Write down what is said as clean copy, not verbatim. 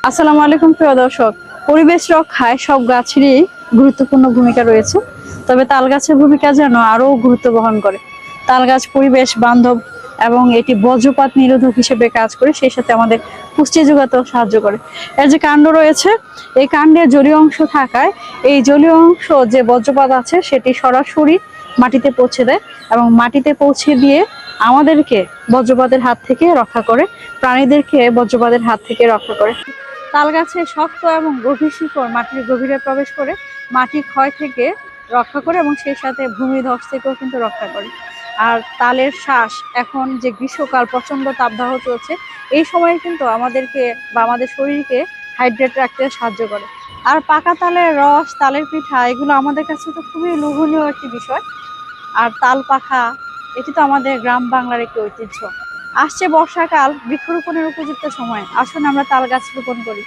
আসসালামু আলাইকুম প্রিয় দর্শক। পরিবেশ রক্ষায় সব গাছেরই গুরুত্বপূর্ণ ভূমিকা রয়েছে, তবে তাল গাছের ভূমিকা যেন আরো গুরুত্ব বহন করে। তাল গাছ পরিবেশ বান্ধব এবং এটি বজ্রপাত নিরোধক হিসেবে কাজ করে, সেই সাথে আমাদের পুষ্টি যোগাতেও সাহায্য করে। এর যে কাণ্ড রয়েছে, এই কাণ্ডের জলীয় অংশ থাকায় এই জলীয় অংশ যে বজ্রপাত আছে সেটি সরাসরি মাটিতে পৌঁছে দেয় এবং মাটিতে পৌঁছে দিয়ে আমাদেরকে বজ্রপাতের হাত থেকে রক্ষা করে, প্রাণীদেরকে বজ্রপাতের হাত থেকে রক্ষা করে। তাল গাছে শক্ত এবং গভীর শিকড় মাটির গভীরে প্রবেশ করে মাটি ক্ষয় থেকে রক্ষা করে এবং সেই সাথে ভূমিধস থেকেও কিন্তু রক্ষা করে। আর তালের শ্বাস, এখন যে গ্রীষ্মকাল প্রচন্ড তাপদাহ চলছে, এই সময়ে কিন্তু আমাদেরকে বা আমাদের শরীরকে হাইড্রেট রাখতে সাহায্য করে। আর পাকা তালের রস, তালের পিঠা, এগুলো আমাদের কাছে তো খুবই লোভনীয় একটি বিষয়। আর তাল পাখা, এটি তো আমাদের গ্রাম বাংলার একটি ঐতিহ্য। আসছে বর্ষাকাল, বৃক্ষরোপণের উপযুক্ত সময়, আসুন আমরা তাল গাছ রোপণ করি।